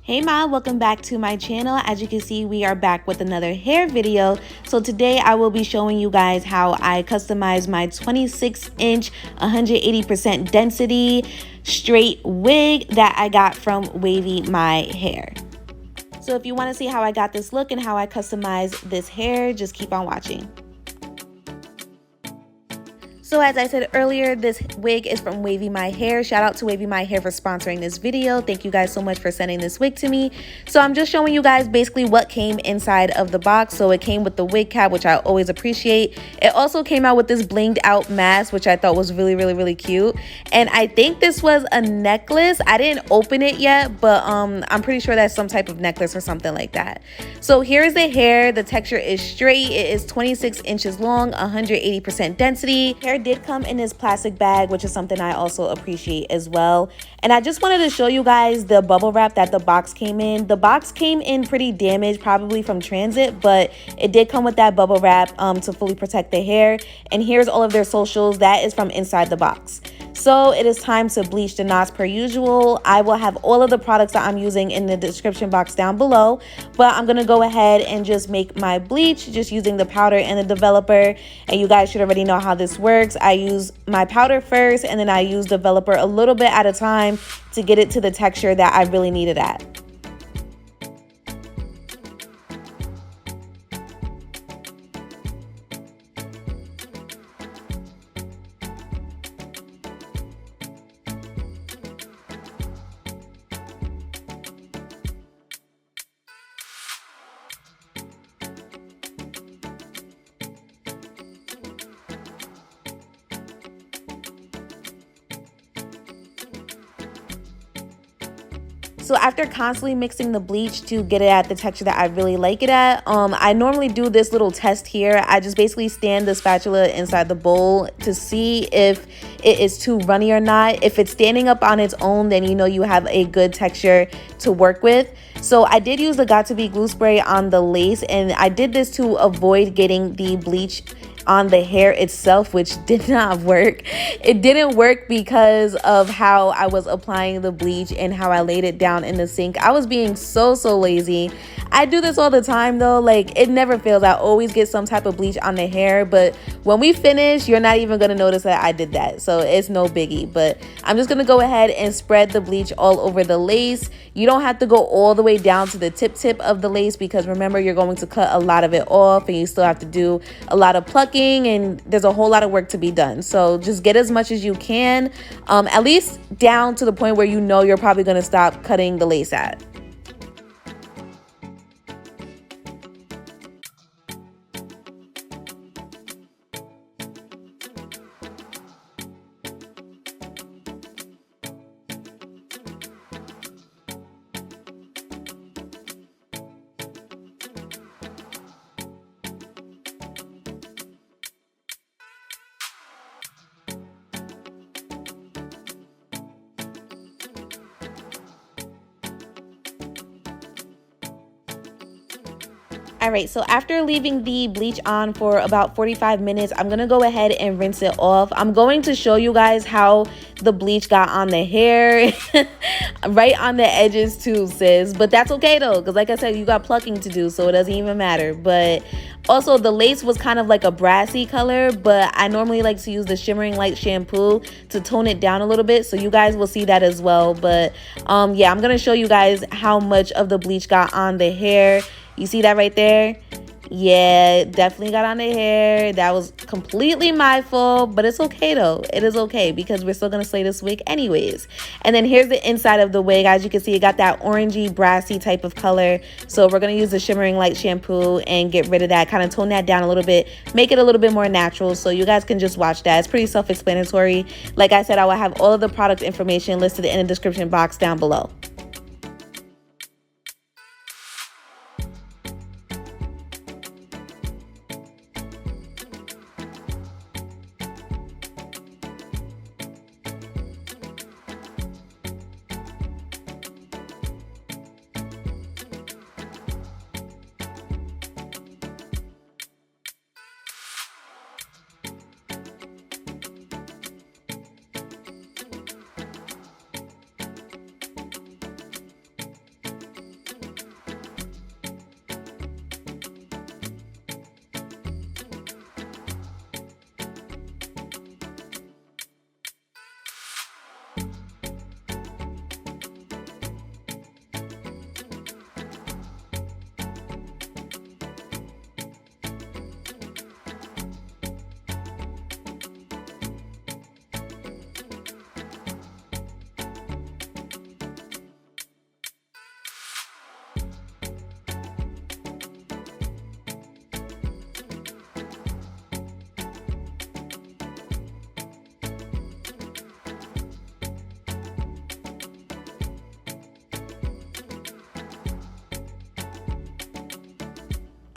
Hey ma, welcome back to my channel. As you can see, we are back with another hair video. So today I will be showing you guys how I customize my 26-inch 180% density straight wig that I got from Wavymyhair. So if you want to see how I got this look and how I customize this hair, just keep on watching. So as I said earlier, this wig is from Wavymyhair. Shout out to Wavymyhair for sponsoring this video. Thank you guys so much for sending this wig to me. So I'm just showing you guys basically what came inside of the box. So it came with the wig cap, which I always appreciate. It also came out with this blinged out mask, which I thought was really cute. And I think this was a necklace. I didn't open it yet, but I'm pretty sure that's some type of necklace or something like that. So here's the hair. The texture is straight. It is 26 inches long, 180% density. Hair did come in this plastic bag, which is something I also appreciate as well. And I just wanted to show you guys the bubble wrap that the box came in. The box came in pretty damaged, probably from transit, but it did come with that bubble wrap to fully protect the hair. And here's all of their socials. That is from inside the box. So it is time to bleach the knots per usual. I will have all of the products that I'm using in the description box down below, but I'm gonna go ahead and just make my bleach just using the powder and the developer. And you guys should already know how this works. I use my powder first and then I use developer a little bit at a time to get it to the texture that I really need it at. So after constantly mixing the bleach to get it at the texture that I really like it at, I normally do this little test here. I just basically stand the spatula inside the bowl to see if it is too runny or not. If it's standing up on its own, then you know you have a good texture to work with. So I did use the Got2b glue spray on the lace, and I did this to avoid getting the bleach on the hair itself, which did not work. It didn't work because of how I was applying the bleach and how I laid it down in the sink. I was being so lazy. I do this all the time though, like it never fails. I always get some type of bleach on the hair, but when we finish, you're not even gonna notice that I did that, so it's no biggie. But I'm just gonna go ahead and spread the bleach all over the lace. You don't have to go all the way down to the tip of the lace, because remember, you're going to cut a lot of it off and you still have to do a lot of plucking, and there's a whole lot of work to be done. So just get as much as you can, at least down to the point where you know you're probably gonna stop cutting the lace at. Alright, so after leaving the bleach on for about 45 minutes, I'm going to go ahead and rinse it off. I'm going to show you guys how the bleach got on the hair, right on the edges too, sis. But that's okay though, because like I said, you got plucking to do, so it doesn't even matter. But also the lace was kind of like a brassy color, but I normally like to use the Shimmering Light shampoo to tone it down a little bit, so you guys will see that as well. But yeah, I'm going to show you guys how much of the bleach got on the hair. You see that right there? Yeah, it definitely got on the hair. That was completely my fault, but it's okay though. It is okay because we're still gonna slay this wig anyways. And then here's the inside of the wig. As you can see, it got that orangey, brassy type of color. So we're gonna use the Shimmering Light shampoo and get rid of that, kind of tone that down a little bit, make it a little bit more natural. So you guys can just watch that. It's pretty self-explanatory. Like I said, I will have all of the product information listed in the description box down below.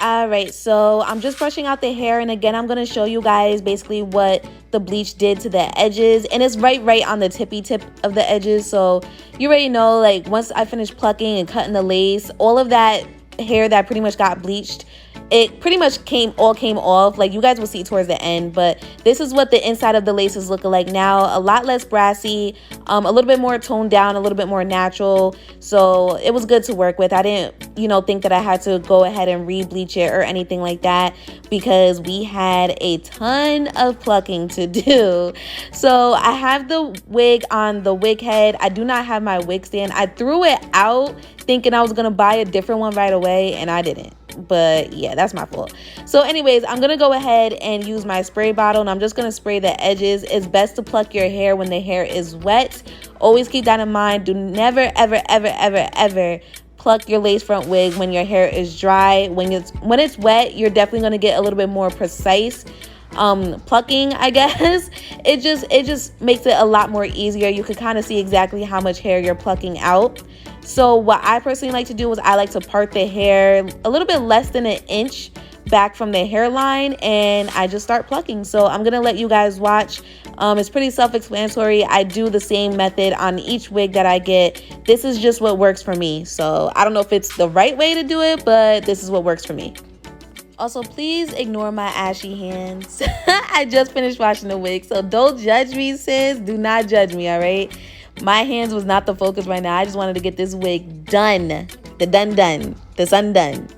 All right, so I'm just brushing out the hair, and again, I'm going to show you guys basically what the bleach did to the edges, and it's right on the tippy tip of the edges. So you already know, like, once I finish plucking and cutting the lace, all of that hair that pretty much got bleached, it pretty much came off. Like, you guys will see towards the end, but this is what the inside of the lace is looking like now. A lot less brassy, a little bit more toned down, a little bit more natural. So it was good to work with. I didn't, you know, think that I had to go ahead and re-bleach it or anything like that, because we had a ton of plucking to do. So I have the wig on the wig head. I do not have my wig stand. I threw it out thinking I was gonna buy a different one right away, and I didn't. But yeah, that's my fault. So anyways, I'm gonna go ahead and use my spray bottle, and I'm just gonna spray the edges. It's best to pluck your hair when the hair is wet. Always keep that in mind. Do never ever pluck your lace front wig when your hair is dry. When it's wet, you're definitely gonna get a little bit more precise plucking, I guess. It just makes it a lot more easier. You can kind of see exactly how much hair you're plucking out. So what I personally like to do is I like to part the hair a little bit less than an inch back from the hairline, and I just start plucking. So I'm gonna let you guys watch. It's pretty self-explanatory. I do the same method on each wig that I get. This is just what works for me. So I don't know if it's the right way to do it, but this is what works for me. Also, please ignore my ashy hands. I just finished washing the wig, so don't judge me, sis. Do not judge me, all right? My hands was not the focus right now. I just wanted to get this wig done. The sun done.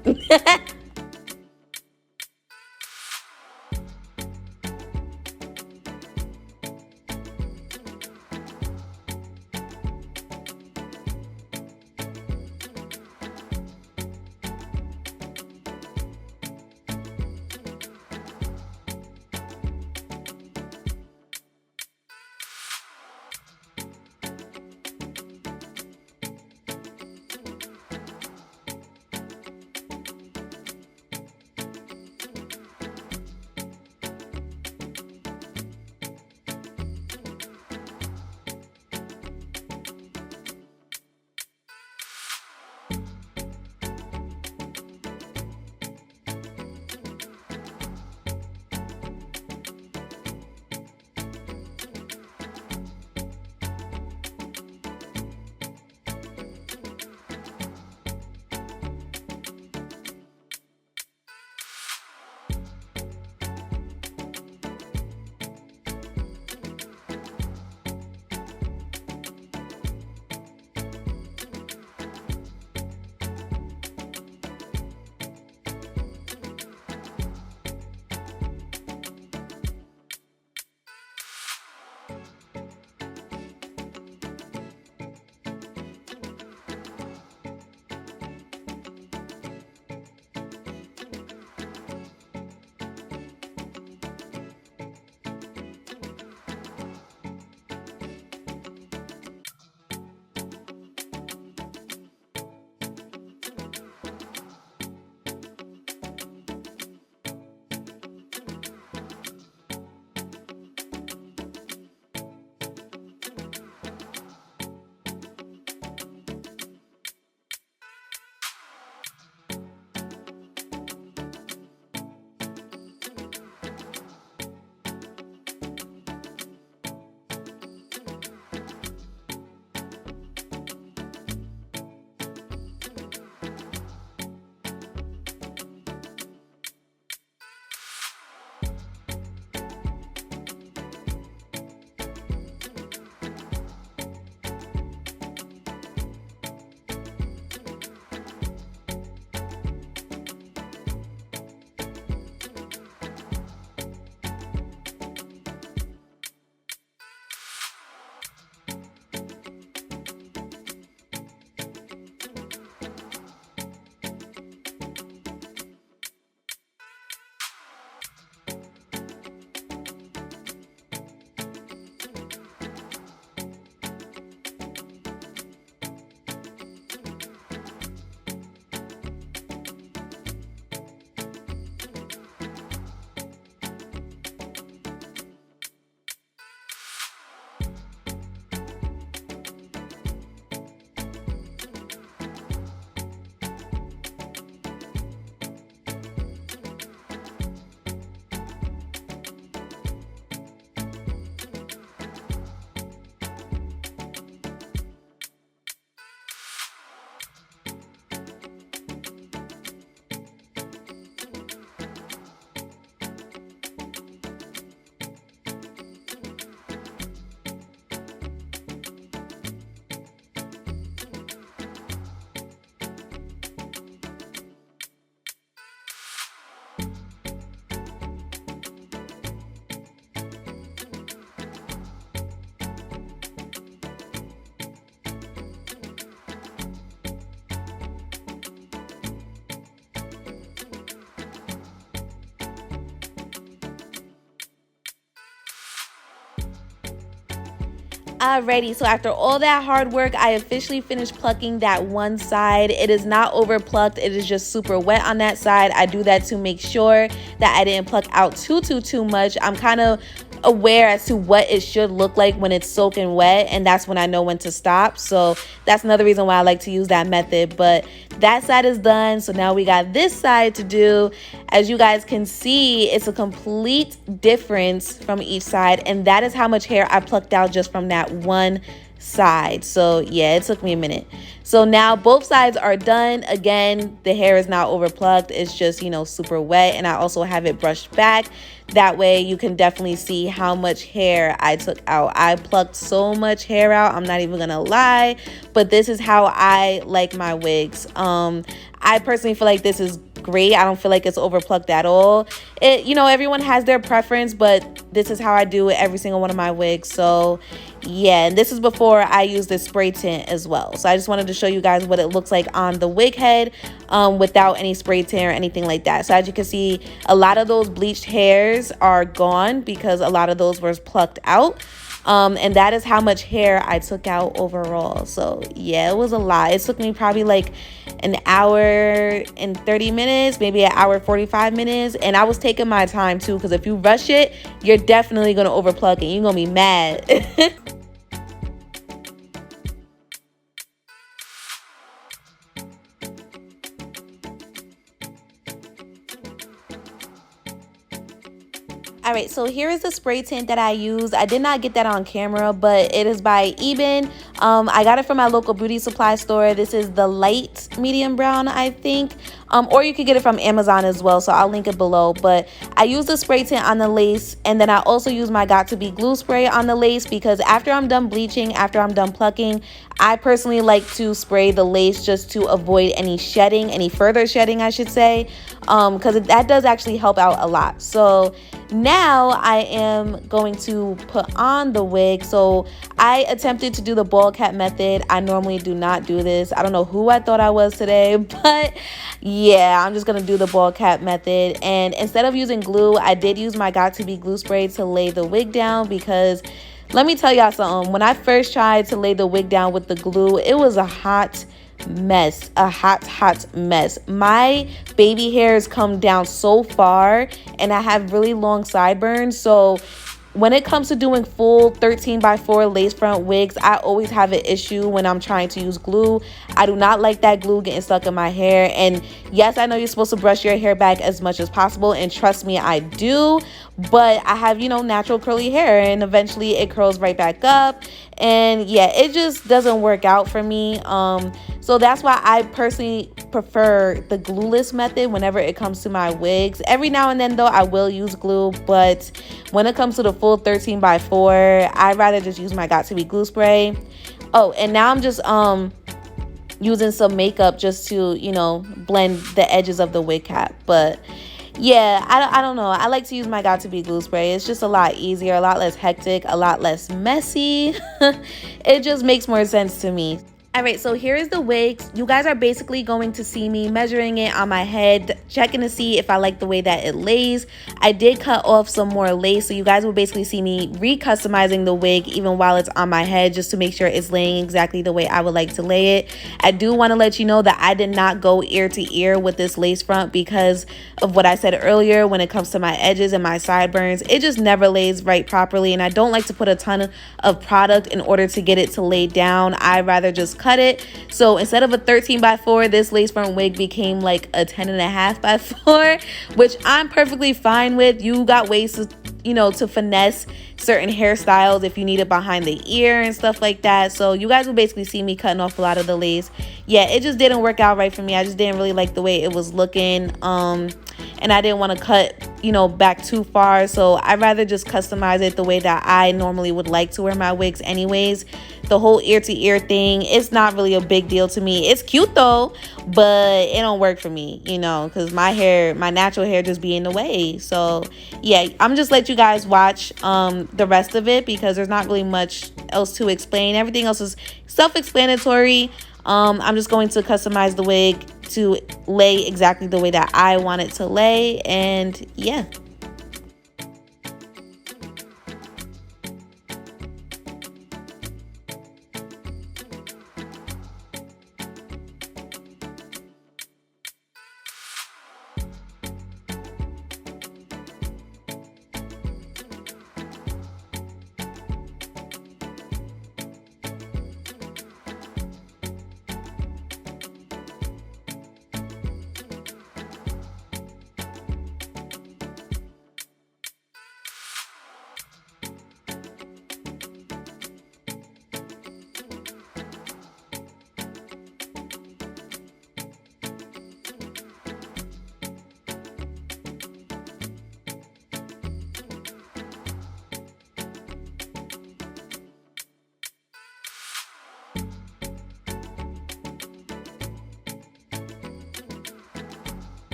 Alrighty, so after all that hard work, I officially finished plucking that one side. It is not over plucked, it is just super wet on that side. I do that to make sure that I didn't pluck out too much. I'm kind of aware as to what it should look like when it's soaking wet, and that's when I know when to stop. So that's another reason why I like to use that method. But that side is done, so now we got this side to do. As you guys can see, it's a complete difference from each side, and that is how much hair I plucked out just from that one side. So yeah, it took me a minute. So now both sides are done. Again, the hair is not over plucked, it's just, you know, super wet, and I also have it brushed back. That way you can definitely see how much hair I took out. I plucked so much hair out, I'm not even gonna lie, but this is how I like my wigs. I personally feel like this is great. I don't feel like it's over plucked at all. You know, everyone has their preference, but this is how I do it every single one of my wigs. So yeah, and this is before I use this spray tint as well. So I just wanted to show you guys what it looks like on the wig head without any spray tint or anything like that. So as you can see, a lot of those bleached hairs are gone because a lot of those were plucked out. And that is how much hair I took out overall. So yeah, it was a lot. It took me probably like an hour and 30 minutes, maybe an hour 45 minutes, and I was taking my time too, because if you rush it, you're definitely gonna overpluck and you're gonna be mad. All right, so here is the spray tint that I use. I did not get that on camera, but it is by Ebin. I got it from my local beauty supply store. This is the light medium brown, I think. Or you could get it from Amazon as well, so I'll link it below. But I use the spray tint on the lace, and then I also use my Got To Be glue spray on the lace, because after I'm done bleaching, after I'm done plucking, I personally like to spray the lace just to avoid any shedding, any further shedding, I should say, because that does actually help out a lot. So now I am going to put on the wig. So I attempted to do the ball cap method. I normally do not do this. I don't know who I thought I was today, but yeah, I'm just gonna do the ball cap method. And instead of using glue, I did use my Got To Be glue spray to lay the wig down, because let me tell y'all something. When I first tried to lay the wig down with the glue, it was a hot mess, a hot mess. My baby hairs come down so far, and I have really long sideburns, so when it comes to doing full 13x4 lace front wigs, I always have an issue when I'm trying to use glue. I do not like that glue getting stuck in my hair. And yes, I know you're supposed to brush your hair back as much as possible, and trust me, I do. But I have, you know, natural curly hair, and eventually it curls right back up. And yeah, it just doesn't work out for me. So that's why I personally prefer the glueless method whenever it comes to my wigs. Every now and then though, I will use glue, but when it comes to the full 13x4, I'd rather just use my Got To Be glue spray. Oh, and now I'm just using some makeup just to, you know, blend the edges of the wig cap. But yeah, I don't know. I like to use my Got To Be glue spray. It's just a lot easier, a lot less hectic, a lot less messy. It just makes more sense to me. All right, so here is the wig. You guys are basically going to see me measuring it on my head, checking to see if I like the way that it lays. I did cut off some more lace, so you guys will basically see me recustomizing the wig even while it's on my head, just to make sure it's laying exactly the way I would like to lay it. I do want to let you know that I did not go ear to ear with this lace front because of what I said earlier. When it comes to my edges and my sideburns, it just never lays right properly, and I don't like to put a ton of product in order to get it to lay down. I'd rather just cut it. So instead of a 13x4, this lace front wig became like a 10.5x4, which I'm perfectly fine with. You got ways to, you know, to finesse certain hairstyles if you need it behind the ear and stuff like that. So you guys will basically see me cutting off a lot of the lace. Yeah, it just didn't work out right for me. I just didn't really like the way it was looking, and I didn't want to cut, you know, back too far. So I'd rather just customize it the way that I normally would like to wear my wigs anyways. The whole ear to ear thing, it's not really a big deal to me. It's cute though, but it don't work for me, you know, because my hair, my natural hair, just be in the way. So yeah, I'm just let you guys watch the rest of it, because there's not really much else to explain. Everything else is self-explanatory. I'm just going to customize the wig to lay exactly the way that I want it to lay, and yeah.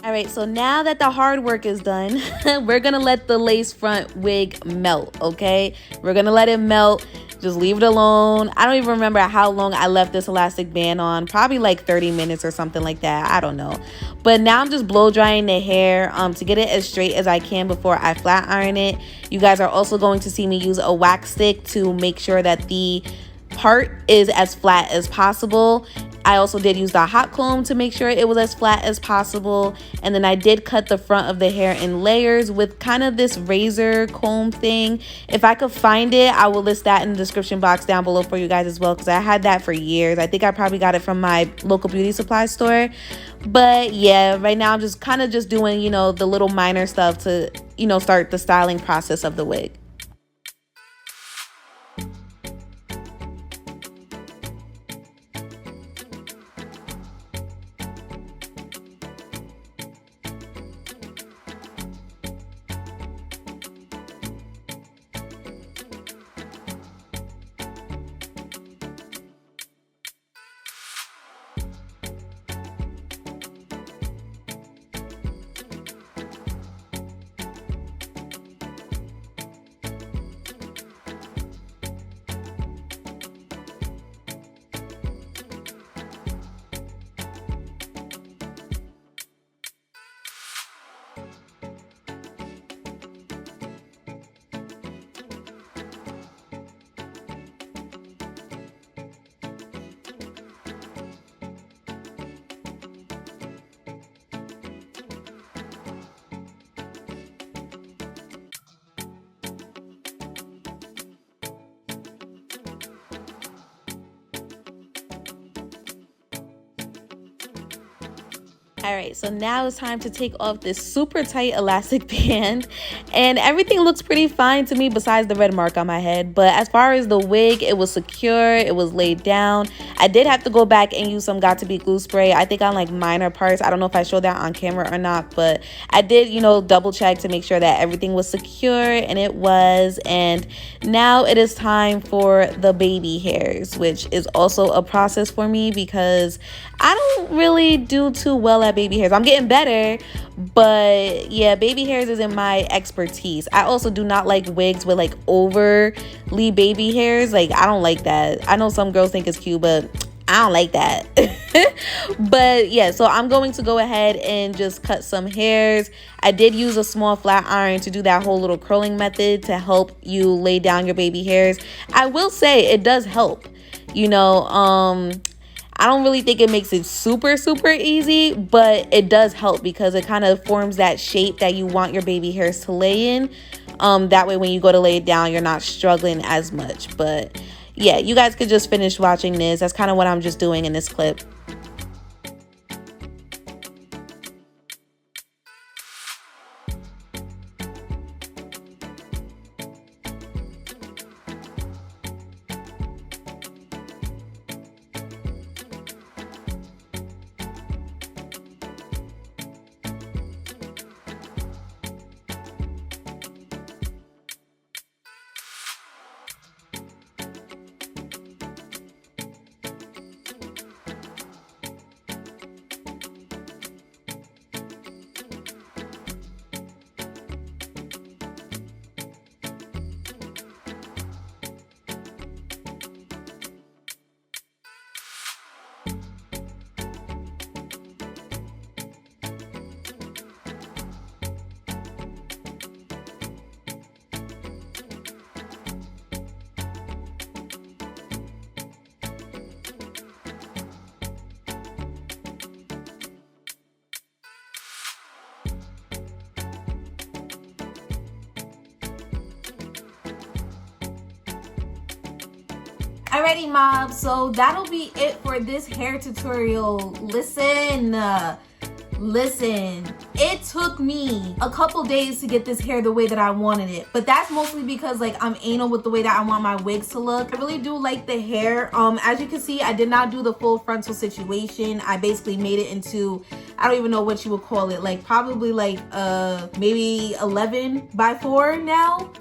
All right, so now that the hard work is done, we're gonna let the lace front wig melt, okay? We're gonna let it melt. Just leave it alone. I don't even remember how long I left this elastic band on. Probably like 30 minutes or something like that. I don't know. But now I'm just blow drying the hair to get it as straight as I can before I flat iron it. You guys are also going to see me use a wax stick to make sure that the part is as flat as possible. I also did use the hot comb to make sure it was as flat as possible. And then I did cut the front of the hair in layers with kind of this razor comb thing. If I could find it, I will list that in the description box down below for you guys as well, because I had that for years. I think I probably got it from my local beauty supply store. But yeah, right now I'm just kind of just doing, you know, the little minor stuff to, you know, start the styling process of the wig. All right, so now it's time to take off this super tight elastic band, and everything looks pretty fine to me besides the red mark on my head. But as far as the wig, it was secure, it was laid down. I did have to go back and use some Got To Be glue spray, I think on like minor parts. I don't know if I showed that on camera or not, but I did, you know, double check to make sure that everything was secure, and it was. And now it is time for the baby hairs, which is also a process for me because I don't really do too well at baby hairs. I'm getting better, but yeah, baby hairs isn't my expertise. I also do not like wigs with like overly baby hairs. Like, I don't like that. I know some girls think it's cute, but I don't like that. But yeah, so I'm going to go ahead and just cut some hairs. I did use a small flat iron to do that whole little curling method to help you lay down your baby hairs. I will say it does help, you know. I don't really think it makes it super easy, but it does help because it kind of forms that shape that you want your baby hairs to lay in. That way when you go to lay it down, you're not struggling as much. But yeah, you guys could just finish watching this. That's kind of what I'm just doing in this clip. Alrighty, mob, so that'll be it for this hair tutorial. Listen, it took me a couple days to get this hair the way that I wanted it, but that's mostly because like I'm anal with the way that I want my wigs to look. I really do like the hair. As you can see, I did not do the full frontal situation. I basically made it into, I don't even know what you would call it, like probably like maybe 11 by 4 now.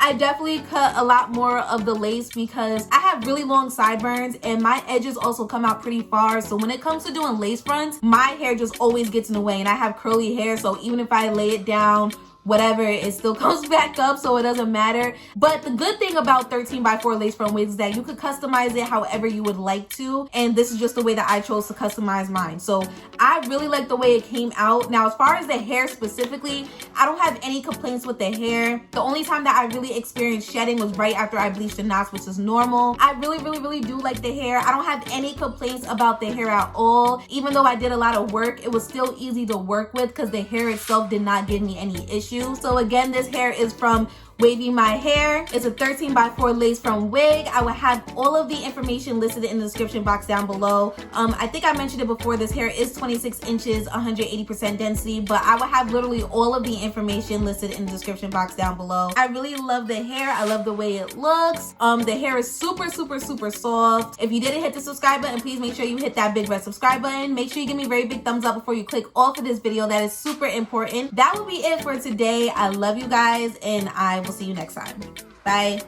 I definitely cut a lot more of the lace because I have have really long sideburns and my edges also come out pretty far. So when it comes to doing lace fronts, my hair just always gets in the way, and I have curly hair. So even if I lay it down, whatever, it still comes back up, so it doesn't matter. But the good thing about 13x4 lace front wigs is that you could customize it however you would like to, and this is just the way that I chose to customize mine. So I really like the way it came out. Now, as far as the hair specifically, I don't have any complaints with the hair. The only time that I really experienced shedding was right after I bleached the knots, which is normal. I really do like the hair. I don't have any complaints about the hair at all. Even though I did a lot of work, it was still easy to work with because the hair itself did not give me any issues. So again, this hair is from Wavymyhair. It's a 13x4 lace front wig. I will have all of the information listed in the description box down below. I think I mentioned it before, this hair is 26 inches, 180% density, but I will have literally all of the information listed in the description box down below. I really love the hair. I love the way it looks. The hair is super soft. If you didn't hit the subscribe button, please make sure you hit that big red subscribe button. Make sure you give me a very big thumbs up before you click off of this video. That is super important. That will be it for today. I love you guys, and I will see you next time. Bye.